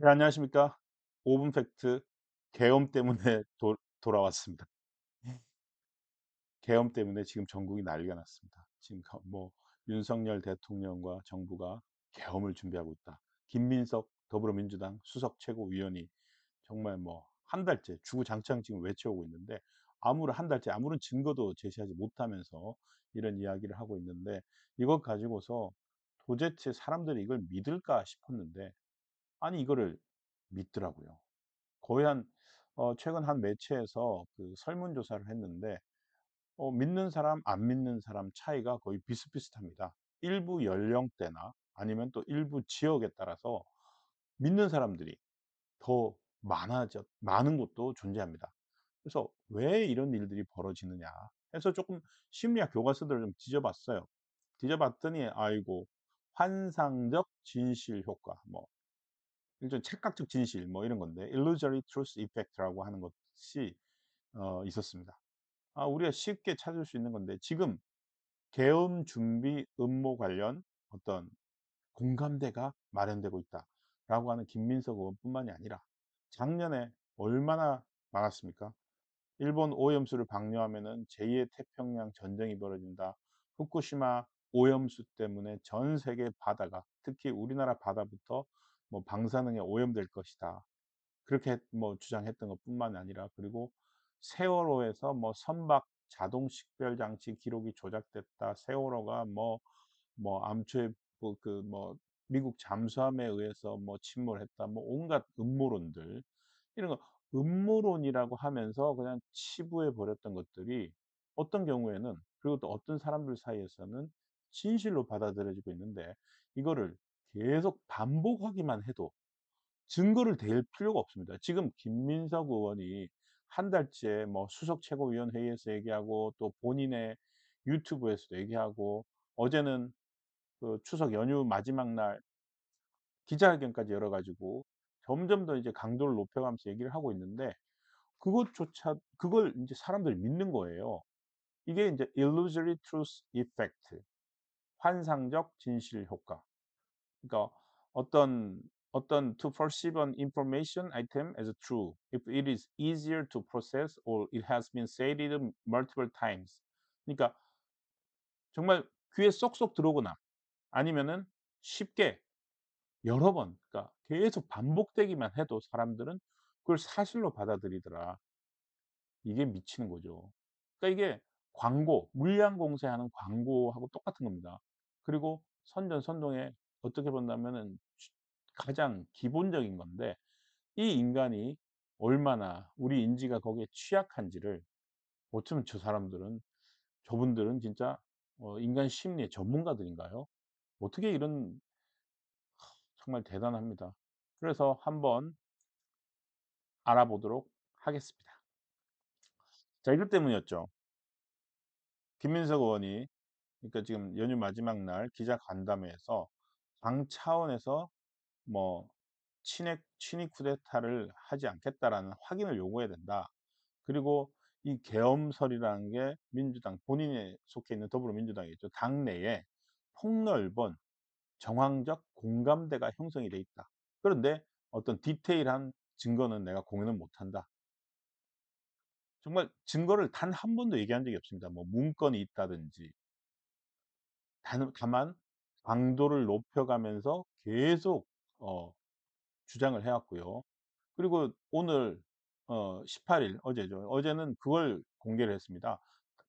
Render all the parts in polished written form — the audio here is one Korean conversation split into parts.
네, 안녕하십니까. 5분 팩트 계엄 때문에 돌아왔습니다. 계엄 때문에 지금 전국이 난리가 났습니다. 지금 윤석열 대통령과 정부가 계엄을 준비하고 있다. 김민석 더불어민주당 수석 최고위원이 정말 한 달째 주구장창 지금 외쳐오고 있는데, 아무런 한 달째 아무런 증거도 제시하지 못하면서 이런 이야기를 하고 있는데, 이것 가지고서 도대체 사람들이 이걸 믿을까 싶었는데, 아니 이거를 믿더라고요. 거의 최근 한 매체에서 그 설문조사를 했는데, 믿는 사람 안 믿는 사람 차이가 거의 비슷비슷합니다. 일부 연령대나 아니면 또 일부 지역에 따라서 믿는 사람들이 더 많은 곳도 존재합니다. 그래서 '왜 이런 일들이 벌어지느냐.' 해서 조금 심리학 교과서들을 좀 뒤져 봤어요. 뒤져 봤더니 아이고, 환상적 진실 효과, 일종의 착각적 진실 이런 건데, illusory truth effect라고 하는 것이 있었습니다. 우리가 쉽게 찾을 수 있는 건데, 지금 계엄 준비 음모 관련 어떤 공감대가 마련되고 있다라고 하는 김민석 의원뿐만이 아니라, 작년에 얼마나 많았습니까? 일본 오염수를 방류하면은 제2의 태평양 전쟁이 벌어진다. 후쿠시마 오염수 때문에 전 세계 바다가, 특히 우리나라 바다부터 방사능에 오염될 것이다. 그렇게 주장했던 것뿐만 아니라, 그리고 세월호에서 선박 자동 식별 장치 기록이 조작됐다. 세월호가 암초에 미국 잠수함에 의해서 침몰했다. 온갖 음모론들, 이런 거 음모론이라고 하면서 그냥 치부해 버렸던 것들이 어떤 경우에는, 그리고 또 어떤 사람들 사이에서는 진실로 받아들여지고 있는데, 이거를 계속 반복하기만 해도 증거를 댈 필요가 없습니다. 지금 김민석 의원이 한 달째 수석 최고위원 회의에서 얘기하고, 또 본인의 유튜브에서도 얘기하고, 어제는 그 추석 연휴 마지막 날 기자회견까지 열어 가지고 점점 더 이제 강도를 높여 가면서 얘기를 하고 있는데, 그걸 인제 사람들이 믿는 거예요. 이게 인제 illusory truth effect, 환상적 진실 효과. 그러니까 어떤 to perceive an information item as true if it is easier to process or it has been stated multiple times. 그러니까 정말 귀에 쏙쏙 들어오거나, 아니면은 쉽게 여러 번, 그러니까 계속 반복되기만 해도 사람들은 그걸 사실로 받아들이더라. 이게 미치는 거죠. 그러니까 이게 광고, 물량 공세하는 광고하고 똑같은 겁니다. 그리고 선전선동에, 어떻게 본다면은 가장 기본적인 건데, 이 인간이 얼마나 우리 인지가 거기에 취약한지를, 어쩌면 저분들은 진짜 인간 심리의 전문가들인가요? 어떻게 이런, 정말 대단합니다. 그래서 한번 알아보도록 하겠습니다. 자, 이것 때문이었죠. 김민석 의원이, 그러니까 지금 연휴 마지막 날 기자간담회에서 당 차원에서 뭐 친위 쿠데타를 하지 않겠다라는 확인을 요구해야 된다. 그리고 이 계엄설이라는 게 민주당 본인이 속해 있는 더불어민주당이죠. 당내에 폭넓은 정황적 공감대가 형성이 돼 있다. 그런데 어떤 디테일한 증거는 내가 공유는 못한다. 정말 증거를 단 한 번도 얘기한 적이 없습니다. 문건이 있다든지. 다만 강도를 높여가면서 계속 주장을 해 왔고요. 그리고 오늘 18일, 어제죠. 어제는 그걸 공개를 했습니다.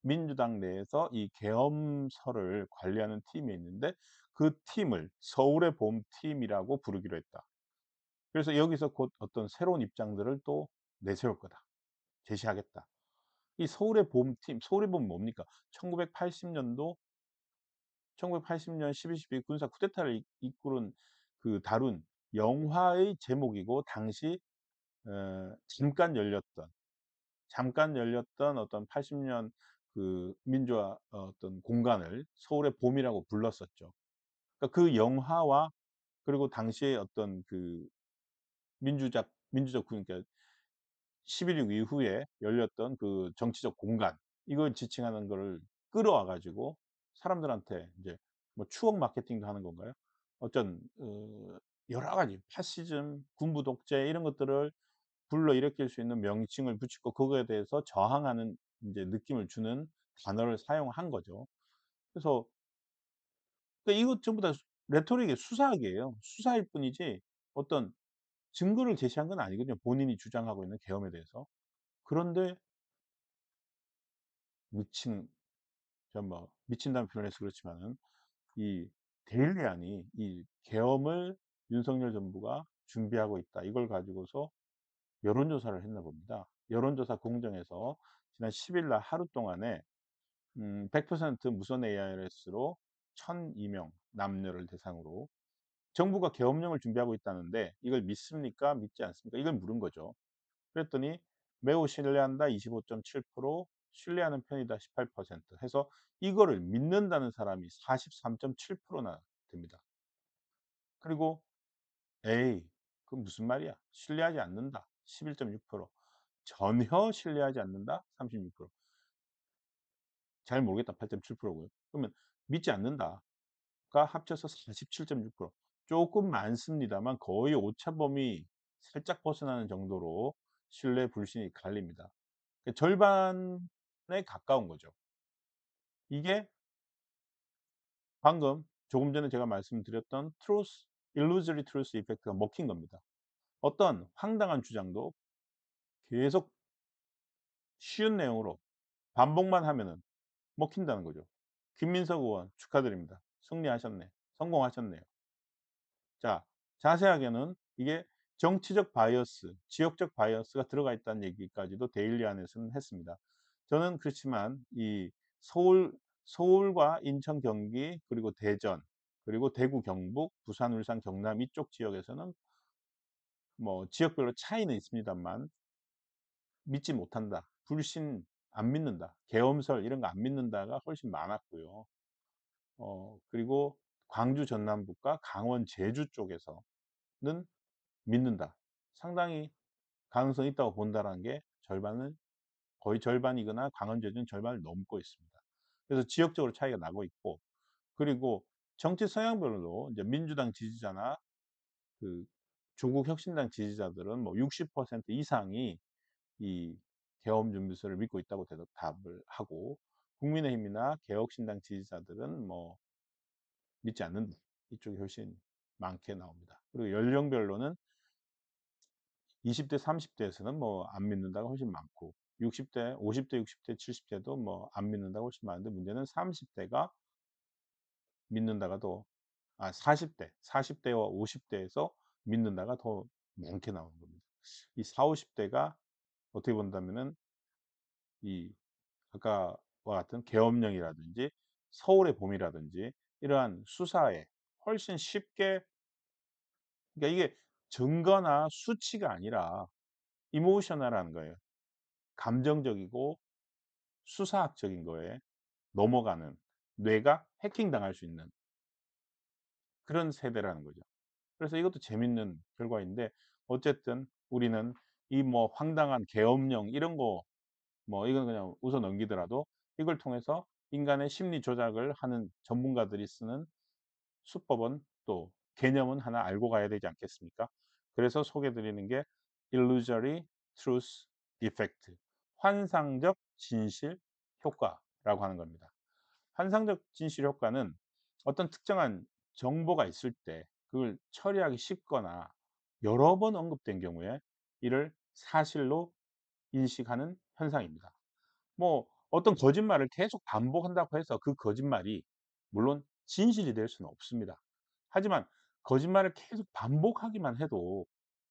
민주당 내에서 이 계엄설을 관리하는 팀이 있는데, 그 팀을 서울의 봄팀이라고 부르기로 했다. 그래서 여기서 곧 어떤 새로운 입장들을 또 내세울 거다. 제시하겠다. 이 서울의 봄이 뭡니까? 1980 년도 1980년 12.12 군사 쿠데타를 이끌은, 다룬 영화의 제목이고, 당시 잠깐 열렸던 어떤 80년 민주화 어떤 공간을 서울의 봄이라고 불렀었죠. 그러니까 그 영화와, 그리고 당시의 어떤 민주적 그러니까 11.6 이후에 열렸던 그 정치적 공간, 이걸 지칭하는 거를 끌어와 가지고 사람들한테 인제 추억 마케팅도 하는 건가요? 어떤 여러 가지 파시즘, 군부 독재 이런 것들을 불러일으킬 수 있는 명칭을 붙이고 그거에 대해서 저항하는 인제 느낌을 주는 단어를 사용한 거죠. 그래서 이것 전부 다 레토릭의 수사학이에요. 수사일 뿐이지 어떤 증거를 제시한 건 아니거든요, 본인이 주장하고 있는 계엄에 대해서. 그런데 미친 미친다는 표현을 해서 그렇지만은 이 데일리안이 이 계엄을 윤석열 정부가 준비하고 있다. 이걸 가지고서 여론조사를 했나 봅니다. 여론조사 공정에서 지난 10일 날 하루 동안에 100% 무선 ARS로 1,002명 남녀를 대상으로 정부가 계엄령을 준비하고 있다는데 "이걸 믿습니까? 믿지 않습니까?" 이걸 물은 거죠. 그랬더니 "매우 신뢰한다." 25.7%, "신뢰하는 편이다." 18% 해서 이거를 믿는다는 사람이 43.7%나 됩니다. 그리고 "에이 그건 무슨 말이야. 신뢰하지 않는다." 11.6%, "전혀 신뢰하지 않는다." 36%, "잘 모르겠다." 8.7% 고요. 그러면 "믿지 않는다." 가 합쳐서 47.6%, 쪼끔 많습니다만 거의 오차 범위 살짝 벗어나는 정도로 신뢰 불신이 갈립니다. 절반에 가까운 거죠. 이게 방금 조금 전에 제가 말씀드렸던 트루스 illusory truth effect가 먹힌 겁니다. 어떤 황당한 주장도 계속 쉬운 내용으로 반복만 하면은 먹힌다는 거죠. 김민석 의원 축하드립니다. 승리하셨네. 성공하셨네요. 자, 자세하게는 이게 정치적 바이어스, 지역적 바이어스가 들어가 있다는 얘기까지도 데일리 안에서는 했습니다. 저는 그렇지만 이 서울과 인천, 경기 그리고 대전 그리고 대구, 경북, 부산, 울산, 경남 이쪽 지역에서는 뭐 지역별로 차이는 있습니다만 믿지 못한다. 불신 안 믿는다. 계엄설 이런 거 안 믿는다가 훨씬 많았고요. 그리고 광주 전남북과 강원 제주 쪽에서는 믿는다. 상당히 가능성이 있다고 본다라는 게 절반을 거의 절반이거나 강원 제주는 절반을 넘고 있습니다. 그래서 지역적으로 차이가 나고 있고, 그리고 정치 성향별로 이제 민주당 지지자나 그 조국 혁신당 지지자들은 뭐 60% 이상이 이 계엄 준비설을 믿고 있다고 대답을 하고, 국민의힘이나 개혁신당 지지자들은 뭐 믿지 않는다. 이쪽이 훨씬 많게 나옵니다. 그리고 연령별로는 20대 30 대에서는 뭐 안 믿는다가 훨씬 많고, 60대 50대 60대 70 대도 뭐 안 믿는다가 훨씬 많은데, 문제는 30 대가 믿는다가 더 40 대와 50 대에서 믿는다가 더 많게 나오는 겁니다. 이 40-50 대가 어떻게 본다면은 이 아까와 같은 계엄령이라든지 서울의 봄이라든지 이러한 수사에 훨씬 쉽게, 그러니까 이게 증거나 수치가 아니라 이모셔널한 거예요. 감정적이고 수사학적인 거에 넘어가는, 뇌가 해킹당할 수 있는 그런 세대라는 거죠. 그래서 이것도 재밌는 결과인데, 어쨌든 우리는 이 뭐 황당한 계엄령 이런 거 뭐 이건 그냥 웃어 넘기더라도 이걸 통해서 인간의 심리 조작을 하는 전문가들이 쓰는 수법은, 또 개념은 하나 알고 가야 되지 않겠습니까? 그래서 소개해 드리는 게 illusory truth effect, 환상적 진실 효과라고 하는 겁니다. 환상적 진실 효과는 어떤 특정한 정보가 있을 때 그걸 처리하기 쉽거나 여러 번 언급된 경우에 이를 사실로 인식하는 현상입니다. 뭐 어떤 거짓말을 계속 반복한다고 해서 그 거짓말이 물론 진실이 될 수는 없습니다. 하지만 거짓말을 계속 반복하기만 해도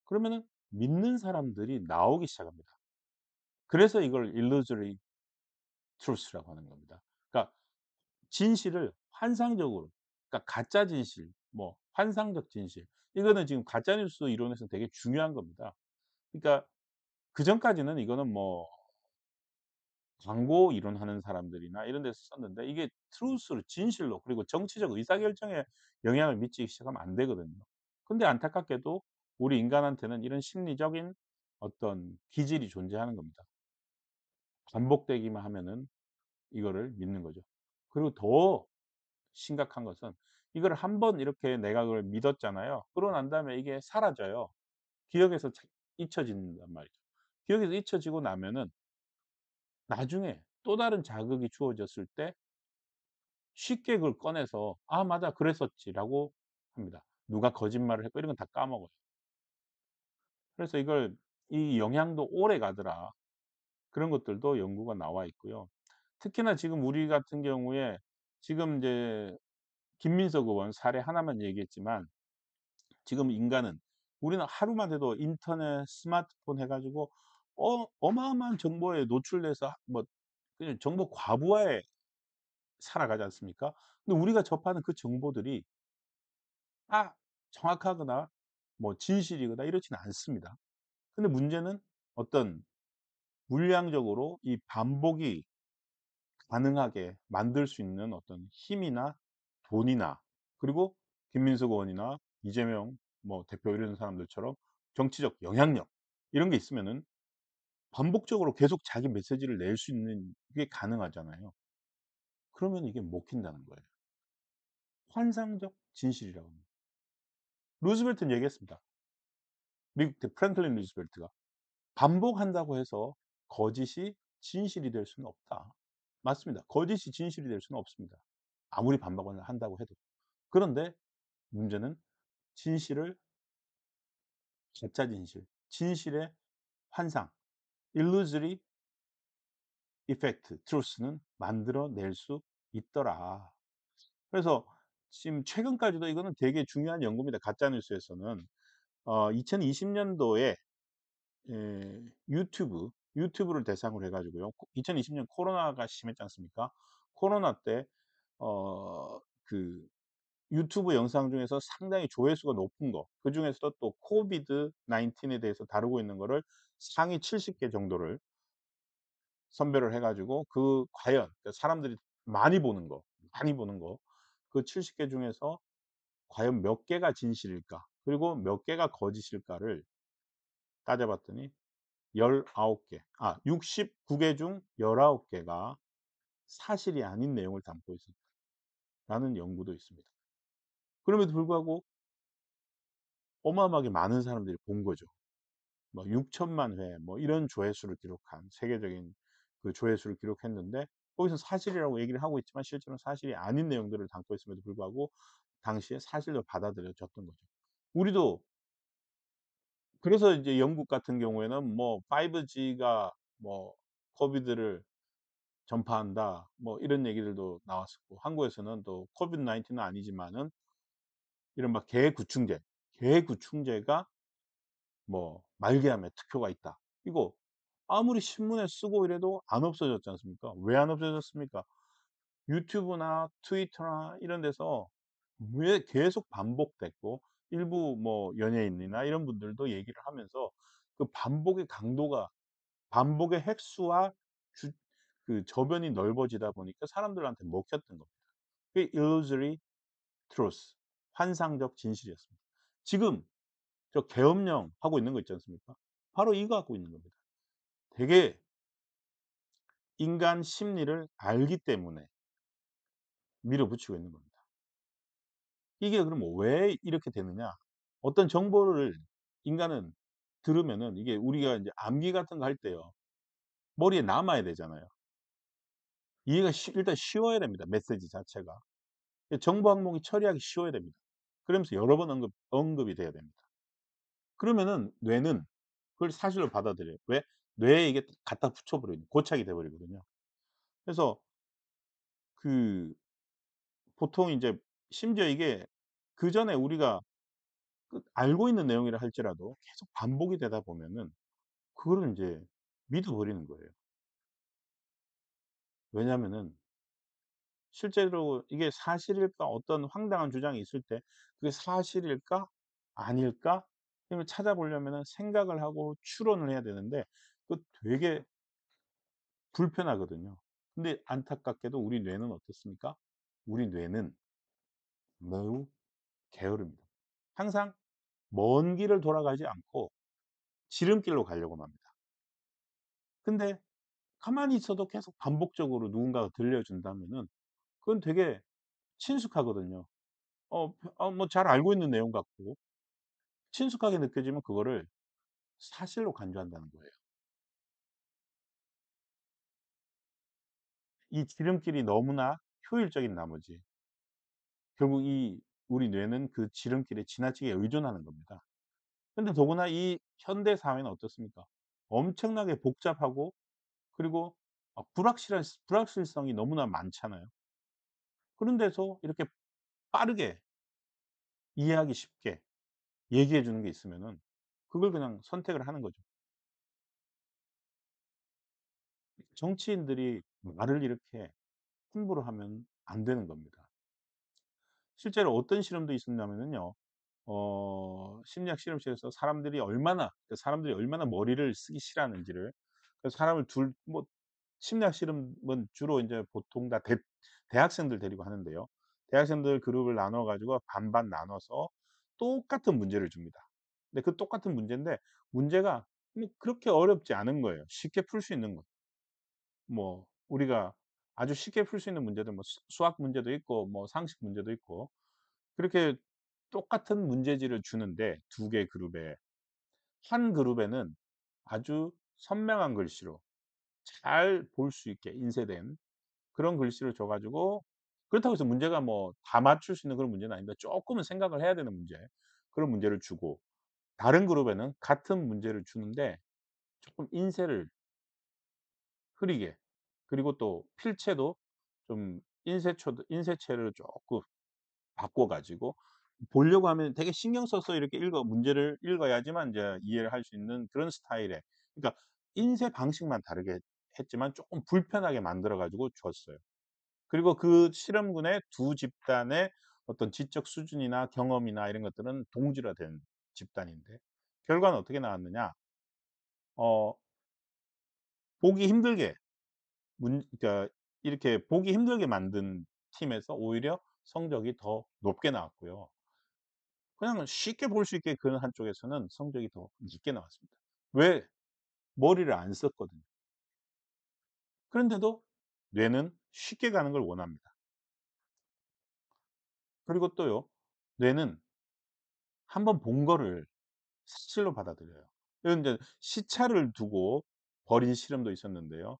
그러면은 믿는 사람들이 나오기 시작합니다. 그래서 이걸 illusory truth라고 하는 겁니다. 그러니까 진실을 환상적으로, 그러니까 가짜 진실, 뭐 환상적 진실, 이거는 지금 가짜 뉴스 이론에서 되게 중요한 겁니다. 그러니까 그전까지는 이거는 뭐 광고 이론하는 사람들이나 이런 데서 썼는데, 이게 트루스로 진실로 그리고 정치적 의사결정에 영향을 미치기 시작하면 안 되거든요. 근데 안타깝게도 우리 인간한테는 이런 심리적인 어떤 기질이 존재하는 겁니다. 반복되기만 하면은 이거를 믿는 거죠. 그리고 더 심각한 것은 이걸 한 번 이렇게 내가 그걸 믿었잖아요. 그러고 난 다음에 이게 사라져요. 기억에서 잊혀진단 말이죠. 기억에서 잊혀지고 나면은 나중에 또 다른 자극이 주어졌을 때 쉽게 그걸 꺼내서 '아 맞아. 그랬었지.'라고 합니다. 누가 거짓말을 했고 이런 건 다 까먹어요. 그래서 이걸 이 영향도 오래가더라. 그런 것들도 연구가 나와 있고요. 특히나 지금 우리 같은 경우에 지금 인제 김민석 의원 사례 하나만 얘기했지만 지금 인간은 우리는 하루만 해도 인터넷, 스마트폰 해 가지고 어마어마한 정보에 노출돼서 뭐 그냥 정보 과부하에 살아가지 않습니까? 근데 우리가 접하는 그 정보들이 다 정확하거나 뭐 진실이거나 이렇지는 않습니다. 근데 문제는 어떤 물량적으로 이 반복이 가능하게 만들 수 있는 어떤 힘이나 돈이나 그리고 김민석 의원이나 이재명 뭐 대표 이런 사람들처럼 정치적 영향력 이런 게 있으면은 반복적으로 계속 자기 메시지를 낼 수 있는 게 가능하잖아요. 그러면 이게 먹힌다는 거예요. 환상적 진실이라고 합니다. 루즈벨트는 얘기했습니다. 미국 대 프랭클린 루즈벨트가 "반복한다고 해서 거짓이 진실이 될 수는 없다." 맞습니다. 거짓이 진실이 될 수는 없습니다. 아무리 반복을 한다고 해도. 그런데 문제는 진실을 가짜 진실, 진실의 환상 illusory effect truth는 만들어 낼 수 있더라. 그래서 지금 최근까지도 이거는 되게 중요한 연구입니다, 가짜 뉴스에서는. 2020 년도에 유튜브를 대상으로 해 가지고요. 2020년 코로나가 심했지 않습니까? 코로나 때 그 유튜브 영상 중에서 상당히 조회수가 높은 거 그중에서도 또 코비드 19에 대해서 다루고 있는 거를 상위 70개 정도를 선별을 해 가지고 그 과연 사람들이 많이 보는 거, 많이 보는 거 그 70개 중에서 과연 몇 개가 진실일까? 그리고 몇 개가 거짓일까를 따져 봤더니 19 개 69개 중 19 개가 사실이 아닌 내용을 담고 있었다라는 연구도 있습니다. 그럼에도 불구하고 어마어마하게 많은 사람들이 본 거죠. 뭐 6천만 회 뭐 이런 조회수를 기록한 세계적인 그 조회수를 기록했는데 거기서 사실이라고 얘기를 하고 있지만 실제로는 사실이 아닌 내용들을 담고 있음에도 불구하고 당시에 사실로 받아들여졌던 거죠. 우리도 그래서 이제 영국 같은 경우에는 뭐 "5G가 뭐 코비드를 전파한다." 뭐 이런 얘기들도 나왔었고 한국에서는 또 코비드 19은 아니지만은 이른바 개구충제가 뭐 "말기암에 특효가 있다." 이거 아무리 신문에 쓰고 이래도 안 없어졌지 않습니까? 왜 안 없어졌습니까? 유튜브나 트위터나 이런 데서 왜 계속 반복됐고 일부 뭐 연예인이나 이런 분들도 얘기를 하면서 그 반복의 강도가 반복의 획수와 주 그 저변이 넓어지다 보니까 사람들한테 먹혔던 겁니다. 그게 illusory truth 환상적 진실이었습니다. 지금 저 계엄령 하고 있는 거 있지 않습니까? 바로 이거 갖고 있는 겁니다. 되게 인간 심리를 알기 때문에 밀어붙이고 있는 겁니다. 이게 그럼 왜 이렇게 되느냐? 어떤 정보를 인간은 들으면은 이게 우리가 인제 암기 같은 거 할 때요. 머리에 남아야 되잖아요. 이해가 일단 쉬워야 됩니다, 메시지 자체가. 정보 항목이 처리하기 쉬워야 됩니다. 그러면서 여러 번 언급이 돼야 됩니다. 그러면은 뇌는 그걸 사실로 받아들여요. 왜? 뇌에 이게 갖다 붙여 버리는 고착이 돼 버리거든요. 그래서 그 보통 인제 심지어 이게 그전에 우리가 알고 있는 내용이라 할지라도 계속 반복이 되다 보면은 그거를 인제 믿어 버리는 거예요. 왜냐하면은 실제로 이게 사실일까 어떤 황당한 주장이 있을 때 그게 사실일까? 아닐까? 이걸 찾아보려면은 생각을 하고 추론을 해야 되는데 그 되게 불편하거든요. 근데 안타깝게도 우리 뇌는 어떻습니까? 우리 뇌는 매우 게으릅니다. 항상 먼 길을 돌아가지 않고 지름길로 가려고 합니다. 근데 가만히 있어도 계속 반복적으로 누군가가 들려준다면은 그건 되게 친숙하거든요. 뭐 잘 알고 있는 내용 같고 친숙하게 느껴지면 그거를 사실로 간주한다는 거예요. 이 지름길이 너무나 효율적인 나머지 결국 이 우리 뇌는 그 지름길에 지나치게 의존하는 겁니다. 근데 더구나 이 현대 사회는 어떻습니까? 엄청나게 복잡하고 그리고 불확실성이 너무나 많잖아요. 그런 데서 이렇게 빠르게 이해하기 쉽게 얘기해 주는 게 있으면은 그걸 그냥 선택을 하는 거죠. 정치인들이 말을 이렇게 함부로 하면 안 되는 겁니다. 실제로 어떤 실험도 있었냐면은요. 심리학 실험실에서 사람들이 얼마나 머리를 쓰기 싫어하는지를 사람을 심리학 실험은 주로 인제 보통 다 대학생들 데리고 하는데요. 대학생들 그룹을 나눠 가지고 반반 나눠서 똑같은 문제를 줍니다. 근데 그 똑같은 문제인데 문제가 뭐 그렇게 어렵지 않은 거예요. 쉽게 풀 수 있는 거. 뭐 우리가 아주 쉽게 풀 수 있는 문제들 뭐 수학 문제도 있고 뭐 상식 문제도 있고 그렇게 똑같은 문제지를 주는데 두 개 그룹에 한 그룹에는 아주 선명한 글씨로 잘 볼 수 있게 인쇄된 그런 글씨를 줘 가지고 그렇다고 해서 문제가 뭐 다 맞출 수 있는 그런 문제는 아닌데 쪼끔은 생각을 해야 되는 문제 그런 문제를 주고 다른 그룹에는 같은 문제를 주는데 쪼끔 인쇄를 흐리게 그리고 또 필체도 좀 인쇄체를 쪼끔 바꿔 가지고 보려고 하면 되게 신경 써서 이렇게 문제를 읽어야지만 인제 이해를 할 수 있는 그런 스타일의 그러니까 인쇄 방식만 다르게 했지만 쪼끔 불편하게 만들어 가지고 줬어요. 그리고 그 실험군의 두 집단의 어떤 지적 수준이나 경험이나 이런 것들은 동질화된 집단인데 결과는 어떻게 나왔느냐. 어 보기 힘들게 그러니까 이렇게 보기 힘들게 만든 팀에서 오히려 성적이 더 높게 나왔고요. 그냥 쉽게 볼 수 있게 그런 한쪽에서는 성적이 더 늦게 나왔습니다. 왜? 머리를 안 썼거든요. 그런데도 뇌는 쉽게 가는 걸 원합니다. 그리고 또요. 뇌는 한번 본 거를 사실로 받아들여요. 이건 인제 시차를 두고 벌인 실험도 있었는데요.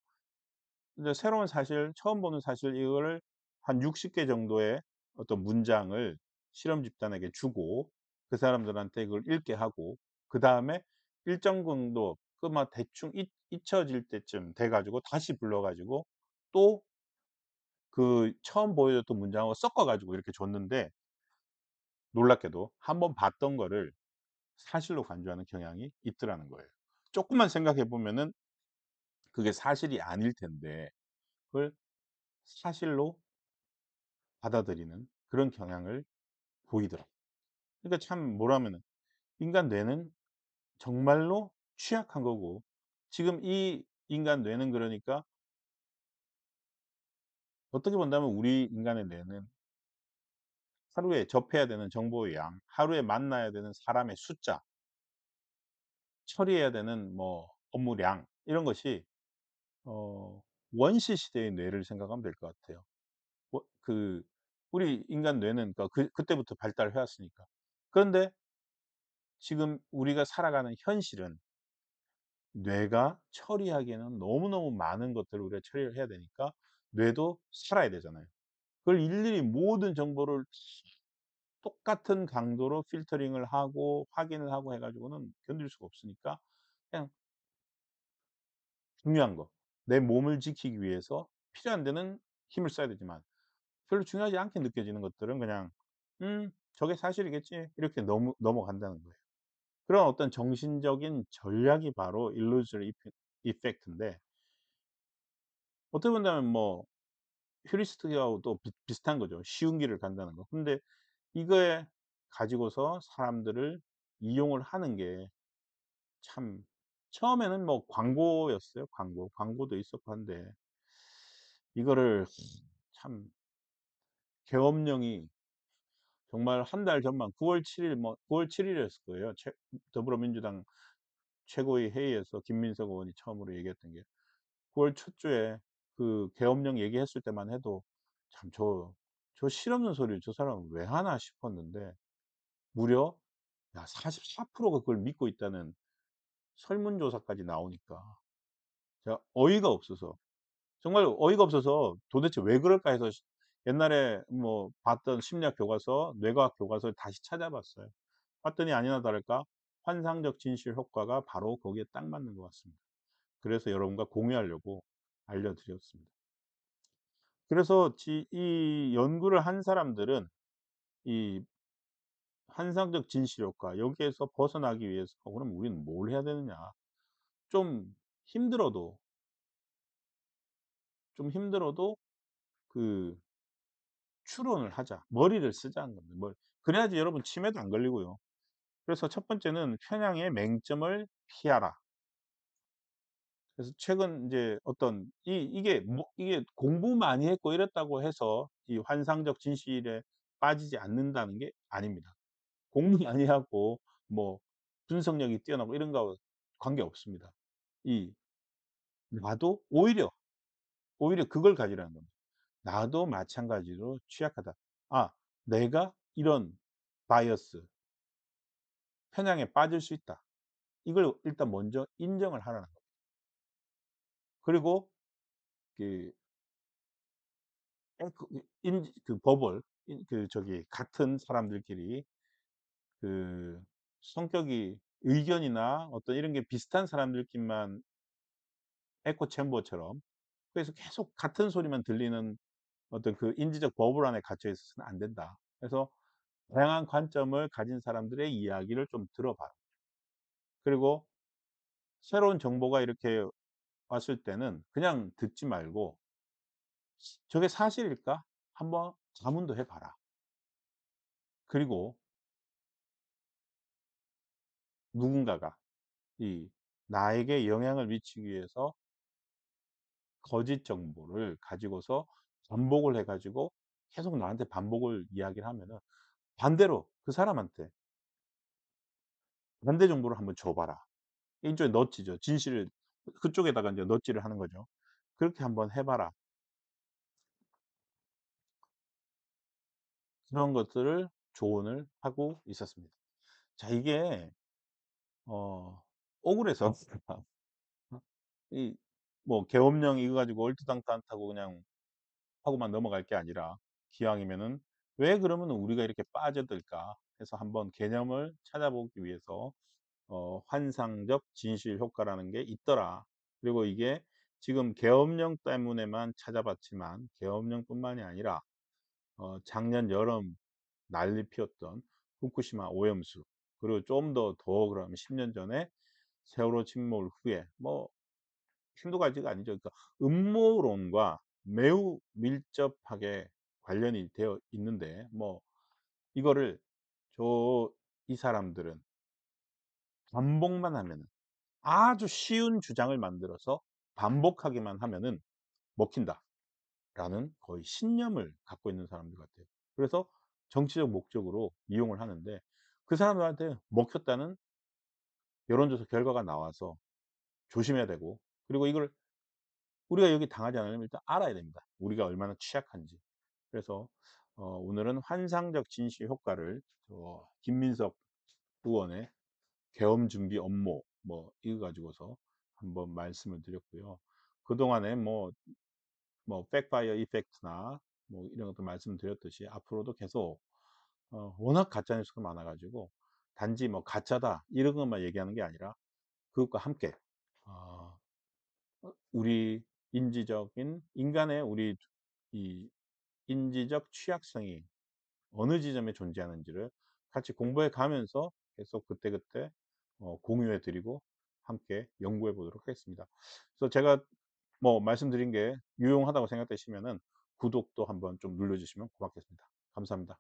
이제 새로운 사실 처음 보는 사실 이거를 한 60개 정도의 어떤 문장을 실험 집단에게 주고 그 사람들한테 그걸 읽게 하고 그다음에 일정 정도 대충 잊혀질 때쯤 돼 가지고 다시 불러 가지고 또 그 처음 보여줬던 문장하고 섞어 가지고 이렇게 줬는데 놀랍게도 한번 봤던 거를 사실로 간주하는 경향이 있더라는 거예요. 쪼끔만 생각해 보면은 그게 사실이 아닐 텐데 그걸 사실로 받아들이는 그런 경향을 보이더라고요. 그러니까 참 뭐라면은 인간 뇌는 정말로 취약한 거고 지금 이 인간 뇌는 그러니까 어떻게 본다면 우리 인간의 뇌는 하루에 접해야 되는 정보의 양, 하루에 만나야 되는 사람의 숫자, 처리해야 되는 뭐 업무량 이런 것이 어 원시 시대의 뇌를 생각하면 될 것 같아요. 그 우리 인간 뇌는 그러니까 그때부터 발달을 해 왔으니까. 그런데 지금 우리가 살아가는 현실은 뇌가 처리하기에는 너무너무 많은 것들을 우리가 처리를 해야 되니까 뇌도 살아야 되잖아요. 그걸 일일이 모든 정보를 똑같은 강도로 필터링을 하고 확인을 하고 해 가지고는 견딜 수가 없으니까 그냥 중요한 거 내 몸을 지키기 위해서 필요한 데는 힘을 써야 되지만 별로 중요하지 않게 느껴지는 것들은 그냥 '저게 사실이겠지.' 이렇게 넘어간다는 거예요. 그런 어떤 정신적인 전략이 바로 illusory effect인데 어떻게 본다면 뭐 휴리스틱하고도 비슷한 거죠. 쉬운 길을 간다는 거. 근데 이거에 가지고서 사람들을 이용을 하는 게 참 처음에는 뭐 광고였어요, 광고. 광고도 있었고 한데 이거를 참 계엄령이 정말 한 달 전만 9월 7일 뭐 9월 7 일이었을 거예요. 더불어민주당 최고위 회의에서 김민석 의원이 처음으로 얘기했던 게 9월 첫 주에 그 계엄령 얘기했을 때만 해도 참 '저 실없는 소리를 저 사람은 왜 하나.' 싶었는데 무려 야 44%가 그걸 믿고 있다는 설문조사까지 나오니까 제가 어이가 없어서 정말 어이가 없어서 '도대체 왜 그럴까?' 해서 옛날에 뭐 봤던 심리학 교과서, 뇌과학 교과서를 다시 찾아봤어요. 봤더니 아니나 다를까 환상적 진실 효과가 바로 거기에 딱 맞는 것 같습니다. 그래서 여러분과 공유하려고 알려드렸습니다. 그래서 이 연구를 한 사람들은 이 환상적 진실 효과 여기에서 벗어나기 위해서 그럼 우리는 뭘 해야 되느냐. 좀 힘들어도 그 추론을 하자. 머리를 쓰자는 겁니다. 그래야지 여러분 치매도 안 걸리고요. 그래서 첫 번째는 편향의 맹점을 피하라. 그래서 최근 인제 어떤 이게 공부 많이 했고 이랬다고 해서 이 환상적 진실에 빠지지 않는다는 게 아닙니다. 공부 많이 하고 뭐 분석력이 뛰어나고 이런 거하고 관계없습니다. 이 나도 오히려 그걸 가지라는 겁니다. 나도 마찬가지로 취약하다. 아 내가 이런 바이어스 편향에 빠질 수 있다. 이걸 일단 먼저 인정을 하라는 겁니다. 그리고 그 버블 저기 같은 사람들끼리 그 성격이 의견이나 어떤 이런 게 비슷한 사람들끼리만 에코 챔버처럼 그래서 계속 같은 소리만 들리는 어떤 그 인지적 버블 안에 갇혀 있어서는 안 된다. 그래서 다양한 관점을 가진 사람들의 이야기를 좀 들어 봐라. 그리고 새로운 정보가 이렇게 왔을 때는 그냥 듣지 말고 '저게 사실일까?' 한번 자문도 해 봐라. 그리고 누군가가 이 나에게 영향을 미치기 위해서 거짓 정보를 가지고서 반복을 해 가지고 계속 나한테 반복을 이야기를 하면은 반대로 그 사람한테 반대 정보를 한번 줘 봐라. 일종의 넛지죠. 진실을 그쪽에다가 인제 넛지를 하는 거죠. "그렇게 한번 해 봐라." 그런 것들을 조언을 하고 있었습니다. 자 이게 어 억울해서 이 뭐 계엄령 이거 가지고 얼토당토않다고 그냥 하고만 넘어갈 게 아니라 기왕이면은 '왜 그러면은 우리가 이렇게 빠져들까?' 해서 한번 개념을 찾아보기 위해서 환상적 진실 효과라는 게 있더라. 그리고 이게 지금 계엄령 때문에만 찾아봤지만 계엄령뿐만이 아니라 작년 여름 난리 피웠던 후쿠시마 오염수 그리고 좀 더 그러면 10년 전에 세월호 침몰 후에 뭐 한두 가지가 아니죠. 그러니까 음모론과 매우 밀접하게 관련이 되어 있는데 뭐 이거를 이 사람들은 반복만 하면은 아주 쉬운 주장을 만들어서 반복하기만 하면은 먹힌다라는 거의 신념을 갖고 있는 사람들 같아요. 그래서 정치적 목적으로 이용을 하는데 그 사람들한테 먹혔다는 여론조사 결과가 나와서 조심해야 되고 그리고 이걸 우리가 여기 당하지 않으려면 일단 알아야 됩니다. 우리가 얼마나 취약한지. 그래서 오늘은 환상적 진실 효과를 김민석 의원의 계엄 준비 업무 뭐 이거 가지고서 한번 말씀을 드렸고요. 그동안에 백파이어 이펙트나 뭐 이런 것도 말씀드렸듯이 앞으로도 계속 워낙 가짜 뉴스가 많아 가지고 단지 뭐 "가짜다." 이런 것만 얘기하는 게 아니라 그것과 함께 어 우리 인간의 이 인지적 취약성이 어느 지점에 존재하는지를 같이 공부해 가면서 계속 그때그때 공유해 드리고 함께 연구해 보도록 하겠습니다. 그래서 제가 뭐 말씀드린 게 유용하다고 생각되시면은 구독도 한번 좀 눌러 주시면 고맙겠습니다. 감사합니다.